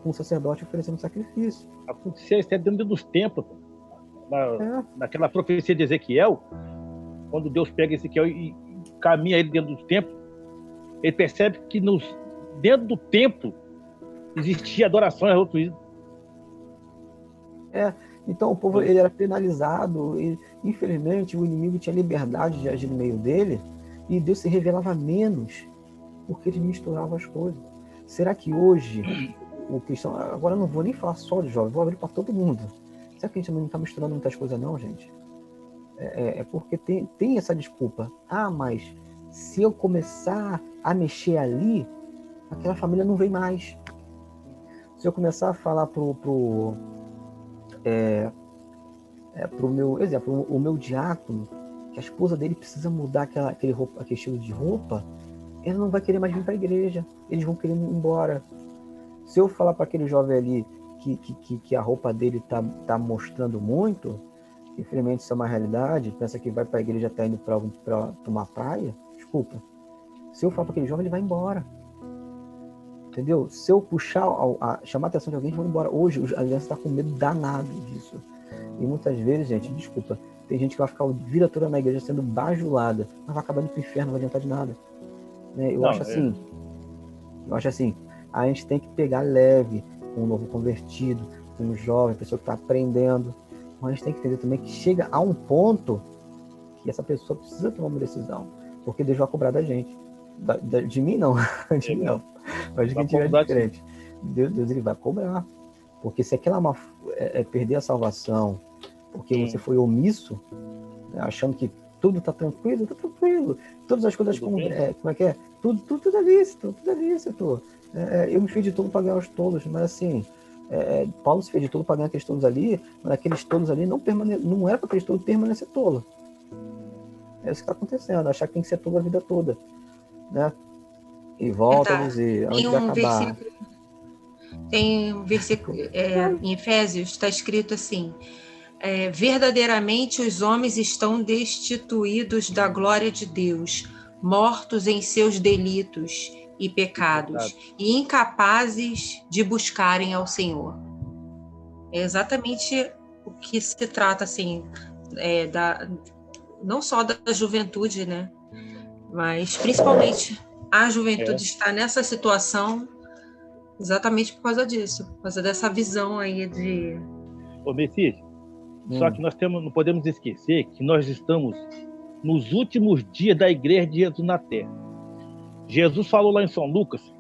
com o sacerdote oferecendo sacrifício. Acontecia isso dentro dos templos. Naquela profecia de Ezequiel, quando Deus pega Ezequiel e caminha ele dentro do templo, ele percebe que dentro do templo existia adoração a outro ídolo. Então o povo ele era penalizado, e infelizmente o inimigo tinha liberdade de agir no meio dele, e Deus se revelava menos, porque ele misturava as coisas. Será que hoje o cristão, agora eu não vou nem falar só de jovem, vou abrir para todo mundo. Será que a gente não está misturando muitas coisas não, gente? Porque tem essa desculpa. Mas se eu começar a mexer ali, aquela família não vem mais. Se eu começar a falar pro meu exemplo, o meu diácono, que a esposa dele precisa mudar aquele estilo de roupa, ela não vai querer mais vir para a igreja, eles vão querer ir embora. Se eu falar para aquele jovem ali que a roupa dele tá mostrando muito, infelizmente isso é uma realidade, pensa que vai para a igreja, está indo para uma praia, desculpa. Se eu falar para aquele jovem, ele vai embora. Entendeu? Se eu puxar, chamar a atenção de alguém, eles vão embora. Hoje a aliança está com medo danado disso. E muitas vezes, gente, desculpa, tem gente que vai ficar a vida toda na igreja sendo bajulada, mas vai acabar indo pro inferno, não vai adiantar de nada. Eu acho assim, a gente tem que pegar leve com um novo convertido, com um jovem, pessoa que está aprendendo. Mas a gente tem que entender também que chega a um ponto que essa pessoa precisa tomar uma decisão, porque Deus vai cobrar da gente. De mim não, de mim não. Mas de quem tiver diferente. Deus ele vai cobrar. Porque se aquela perder a salvação, porque você foi omisso, né, achando que tudo está tranquilo, todas as coisas como é que é? Tudo é lícito, eu me fiz de tudo para ganhar os tolos, mas assim, Paulo se fez de tudo para ganhar aqueles tolos ali, mas aqueles tolos ali não era para aqueles tolos permanecer tolo. É isso que está acontecendo, achar que tem que ser tolo a vida toda, né? E volta a dizer, onde vai acabar. Tem um versículo em Efésios, está escrito assim: verdadeiramente os homens estão destituídos da glória de Deus, mortos em seus delitos e pecados, e incapazes de buscarem ao Senhor. É exatamente o que se trata, assim, não só da juventude, né? Mas principalmente a juventude está nessa situação exatamente por causa disso, por causa dessa visão aí de... Ô, Messias, Só que nós não podemos esquecer que nós estamos nos últimos dias da igreja de Jesus na terra. Jesus falou lá em São Lucas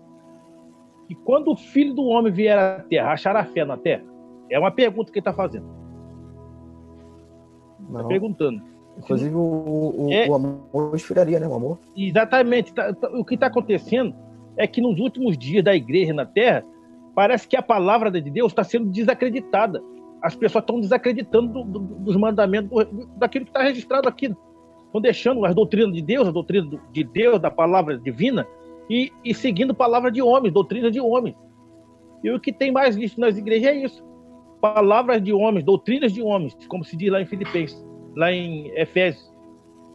que quando o Filho do Homem vier à terra, achará fé na terra? É uma pergunta que ele está fazendo. Está perguntando. Inclusive o amor esfriaria, né? O amor. Exatamente. O que está acontecendo é que nos últimos dias da igreja na terra, parece que a palavra de Deus está sendo desacreditada. As pessoas estão desacreditando dos mandamentos, daquilo que está registrado aqui. Estão deixando as doutrinas de Deus, a doutrina de Deus, da palavra divina, e seguindo palavra de homens, doutrina de homens. E o que tem mais visto nas igrejas é isso. Palavras de homens, doutrinas de homens, como se diz lá em Filipenses, lá em Efésios.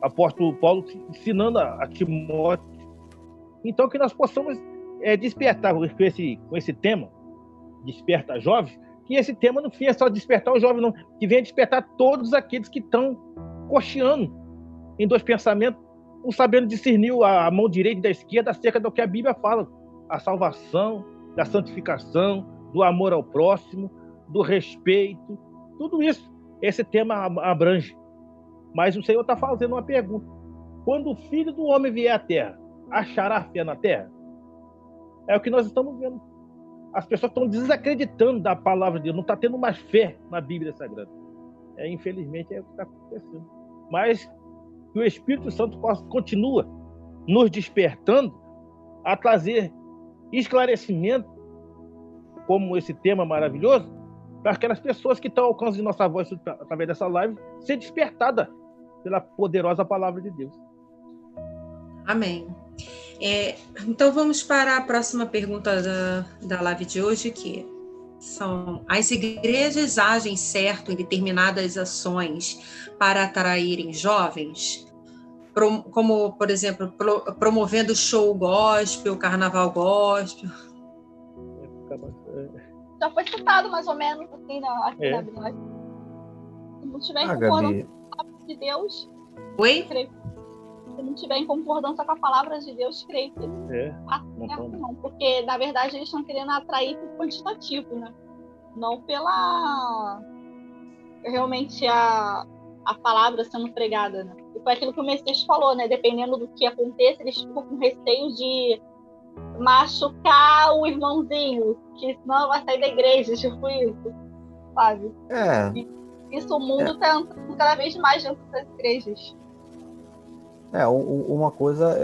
Apóstolo Paulo ensinando a Timóteo. Então, que nós possamos despertar com esse tema, Desperta Jovens, que esse tema não fica só despertar os jovens, não, que venha despertar todos aqueles que estão cocheando em dois pensamentos, não sabendo discernir a mão direita e da esquerda acerca do que a Bíblia fala, a salvação, da santificação, do amor ao próximo, do respeito, tudo isso, esse tema abrange. Mas o Senhor está fazendo uma pergunta: quando o Filho do Homem vier à terra, achará fé na terra? É o que nós estamos vendo. As pessoas estão desacreditando da palavra de Deus, não está tendo mais fé na Bíblia Sagrada. Infelizmente é o que está acontecendo. Mas que o Espírito Santo continua nos despertando a trazer esclarecimento, como esse tema maravilhoso, para aquelas pessoas que estão ao alcance de nossa voz através dessa live, ser despertada pela poderosa palavra de Deus. Amém. Então vamos para a próxima pergunta da live de hoje, que são: as igrejas agem certo em determinadas ações para atraírem jovens? Como, por exemplo, promovendo show gospel, carnaval gospel? Já foi citado mais ou menos assim aqui na Bíblia. Se não tiver em concordância com a palavra de Deus, creio. Se não tiver em concordância com a palavra de Deus, creio que não. Porque, na verdade, eles estão querendo atrair por quantitativo, né? Não pela realmente a palavra sendo pregada, né? E foi aquilo que o Messias falou, né? Dependendo do que aconteça, eles ficam com receio de machucar o irmãozinho, que senão vai sair da igreja, tipo isso, sabe? Isso, o mundo está entrando cada vez mais dentro das igrejas. Uma coisa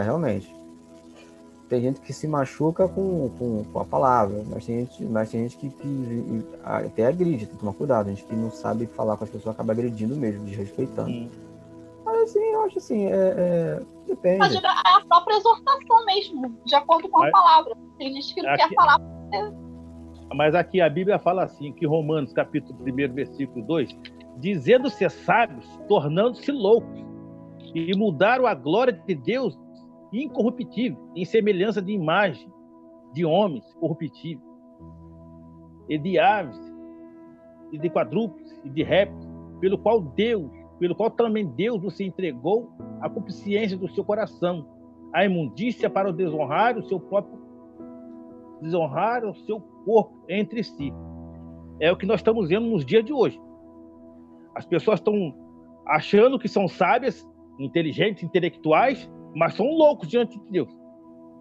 realmente, tem gente que se machuca com a palavra, mas tem gente que até agride, tem que tomar cuidado. A gente que não sabe falar com as pessoas acaba agredindo mesmo, desrespeitando. Mas assim, eu acho assim, depende. Mas é a própria exortação mesmo, de acordo com a palavra. Tem gente que não quer falar. Mas aqui a Bíblia fala assim, que Romanos capítulo 1, versículo 2, dizendo ser sábios, tornando-se loucos, e mudaram a glória de Deus incorruptível, em semelhança de imagem de homens corruptíveis, e de aves, e de quadrúpedes, e de répteis, pelo qual também Deus você entregou a concupiscência do seu coração, a imundícia para desonrar o seu corpo entre si. É o que nós estamos vendo nos dias de hoje. As pessoas estão achando que são sábias, inteligentes, intelectuais, mas são loucos diante de Deus.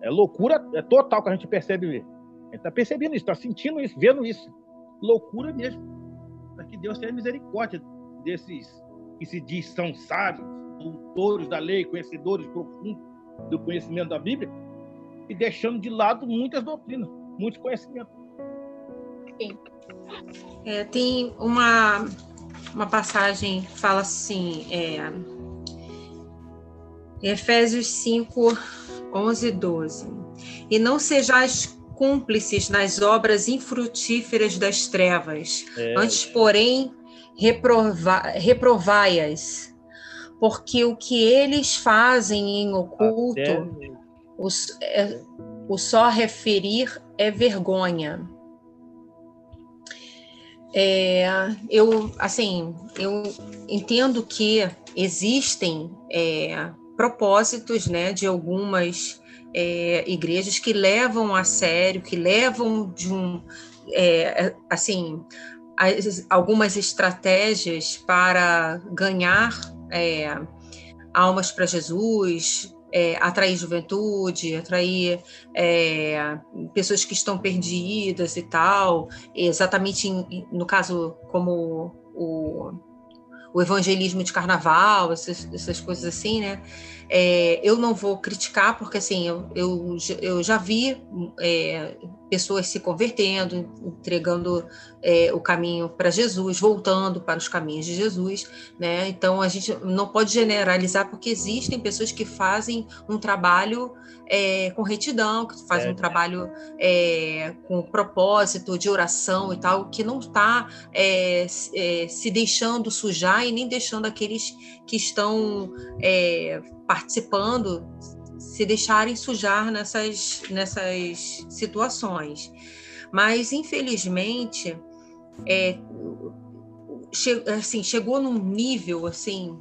É loucura, total que a gente percebe mesmo. A gente está percebendo isso, está sentindo isso, vendo isso. Loucura mesmo. Para que Deus tenha misericórdia desses que se diz são sábios, doutores da lei, conhecedores profundos do conhecimento da Bíblia, e deixando de lado muitas doutrinas, muitos conhecimentos. Sim. Tem uma passagem que fala assim, Efésios 5, 11 e 12. E não sejais cúmplices nas obras infrutíferas das trevas, antes, porém, reprovai-as, porque o que eles fazem em oculto, o só referir é vergonha. Eu entendo que existem propósitos, né, de algumas igrejas que levam a sério, que levam algumas estratégias para ganhar almas para Jesus, atrair juventude, atrair pessoas que estão perdidas e tal, exatamente no caso como o evangelismo de carnaval, essas coisas assim, né? Eu não vou criticar, porque assim, eu já vi pessoas se convertendo, entregando o caminho para Jesus, voltando para os caminhos de Jesus, né? Então a gente não pode generalizar, porque existem pessoas que fazem um trabalho com retidão, que fazem um trabalho com propósito de oração e tal, que não está se deixando sujar e nem deixando aqueles que estão participando se deixarem sujar nessas situações. Mas, infelizmente, chegou num nível, assim,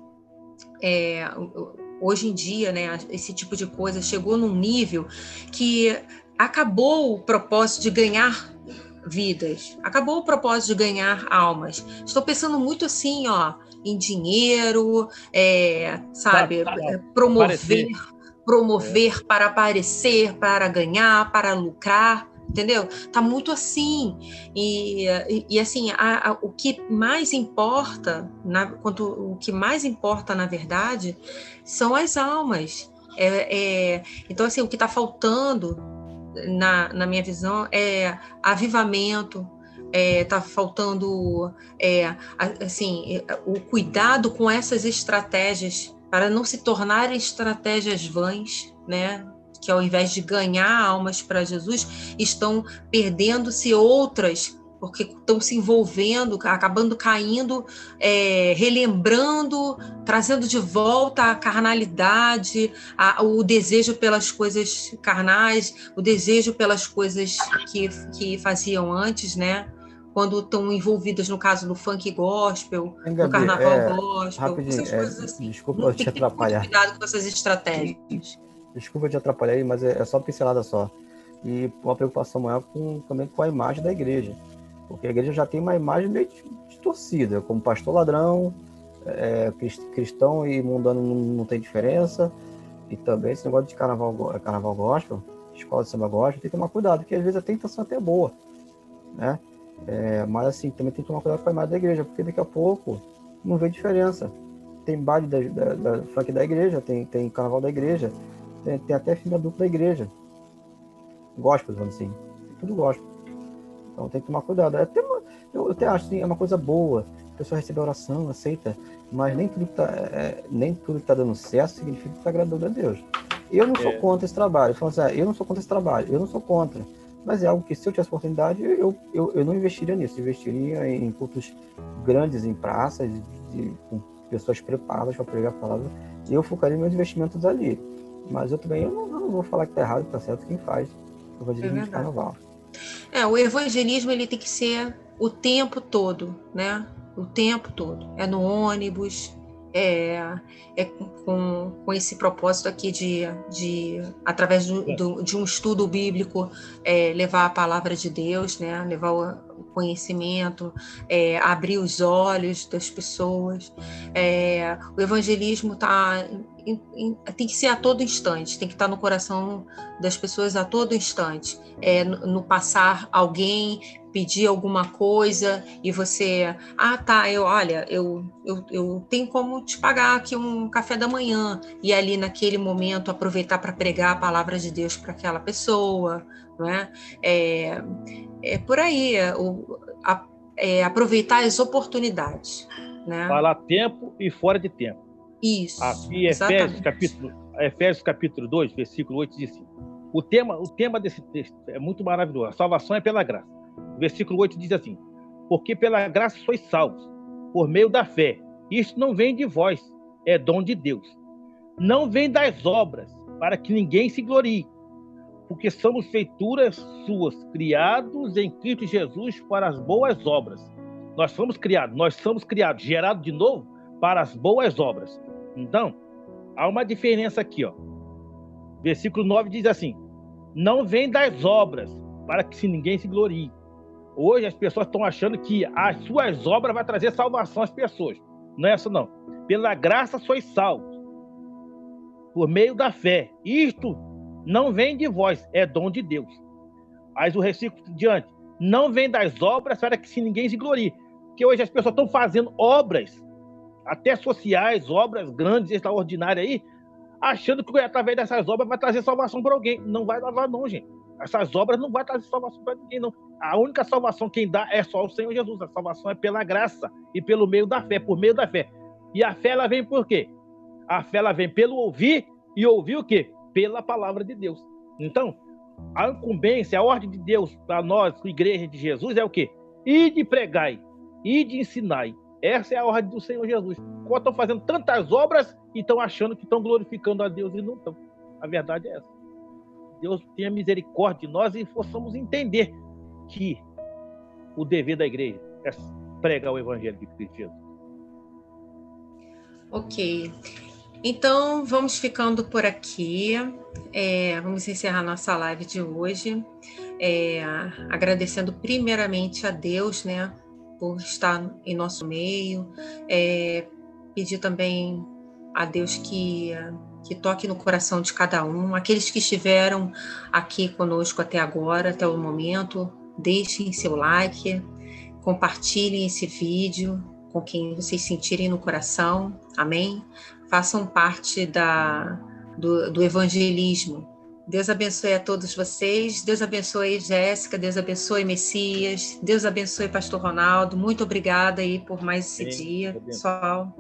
hoje em dia, né, esse tipo de coisa chegou num nível que acabou o propósito de ganhar vidas, acabou o propósito de ganhar almas. Estou pensando muito assim, em dinheiro, sabe, promover para aparecer, para ganhar, para lucrar, entendeu? Tá muito assim. E assim, o que mais importa, o que mais importa, na verdade, são as almas. Então, assim, o que está faltando, na minha visão, é avivamento. Está faltando assim, o cuidado com essas estratégias para não se tornarem estratégias vãs, né? Que ao invés de ganhar almas para Jesus, estão perdendo-se outras, porque estão se envolvendo, acabando caindo, relembrando, trazendo de volta a carnalidade, o desejo pelas coisas carnais, o desejo pelas coisas que faziam antes, né? Quando estão envolvidas, no caso do funk gospel, Gabi, no carnaval gospel, rapidinho, essas coisas assim. desculpa te atrapalhar. Muito cuidado com essas estratégias. Desculpa te atrapalhar aí, mas é só pincelada só. E uma preocupação maior também com a imagem da igreja. Porque a igreja já tem uma imagem meio distorcida, como pastor ladrão, cristão e mundano não tem diferença. E também esse negócio de carnaval gospel, escola de samba gospel, tem que tomar cuidado, porque às vezes a tentação até é boa, né? Mas assim, também tem que tomar cuidado com a imagem da igreja, porque daqui a pouco não vê diferença. Tem baile da funk da igreja, tem carnaval da igreja, tem até filme adulto da igreja. Gospel, vamos assim. Tudo gospel. Então tem que tomar cuidado. Eu até acho que é uma coisa boa. A pessoa recebe a oração, aceita, mas nem tudo que está dando certo significa que está agradando a Deus. Eu não sou contra esse trabalho. Eu não sou contra esse trabalho. Eu não sou contra. Mas é algo que, se eu tivesse oportunidade, eu não investiria nisso. Eu investiria em cultos grandes, em praças, com pessoas preparadas para pregar a palavra. E eu focaria meus investimentos ali. Mas eu também não vou falar que está errado, que está certo quem faz o evangelismo de carnaval. O evangelismo, ele tem que ser o tempo todo, né? O tempo todo. É no ônibus, com esse propósito aqui de através de um estudo bíblico, levar a palavra de Deus, né? Levar o conhecimento, abrir os olhos das pessoas. O evangelismo tem que ser a todo instante, tem que estar no coração das pessoas a todo instante. No passar alguém pedir alguma coisa e você, eu tenho como te pagar aqui um café da manhã, e ali naquele momento aproveitar para pregar a palavra de Deus para aquela pessoa, não é? Por aí, aproveitar as oportunidades, né? Falar tempo e fora de tempo. Isso. Aqui, Efésios capítulo 2, versículo 8 diz assim: o tema desse texto é muito maravilhoso. A salvação é pela graça. O versículo 8 diz assim: porque pela graça sois salvos, por meio da fé. Isto não vem de vós, é dom de Deus. Não vem das obras, para que ninguém se glorie. Porque somos feituras suas, criados em Cristo Jesus para as boas obras. Nós somos criados, gerados de novo para as boas obras. Então, há uma diferença aqui, ó. Versículo 9 diz assim: não vem das obras, para que ninguém se glorie. Hoje as pessoas estão achando que as suas obras vão trazer salvação às pessoas. Não é isso, não. Pela graça sois salvos, por meio da fé. Isto não vem de vós, é dom de Deus. Aí o versículo diante, não vem das obras para que se ninguém se glorie. Porque hoje as pessoas estão fazendo obras, até sociais, obras grandes, extraordinárias aí, achando que através dessas obras vai trazer salvação para alguém. Não vai levar, não, gente. Essas obras não vão trazer salvação para ninguém, não. A única salvação quem dá é só o Senhor Jesus. A salvação é pela graça e pelo meio da fé, por meio da fé. E a fé, ela vem por quê? A fé, ela vem pelo ouvir, e ouvir o quê? Pela palavra de Deus. Então, a incumbência, a ordem de Deus para nós, a igreja de Jesus, é o quê? Ide pregai, ide ensinai. Essa é a ordem do Senhor Jesus. Quando estão fazendo tantas obras e estão achando que estão glorificando a Deus e não estão. A verdade é essa. Deus tenha misericórdia de nós e possamos entender que o dever da igreja é pregar o evangelho de Cristo Jesus. Ok. Então, vamos ficando por aqui. Vamos encerrar nossa live de hoje. Agradecendo primeiramente a Deus, né, por estar em nosso meio. Pedir também a Deus que toque no coração de cada um. Aqueles que estiveram aqui conosco até agora, até o momento, deixem seu like, compartilhem esse vídeo com quem vocês sentirem no coração. Amém? Façam parte do evangelismo. Deus abençoe a todos vocês. Deus abençoe Jéssica. Deus abençoe Messias. Deus abençoe Pastor Ronaldo. Muito obrigada aí por mais esse dia, pessoal.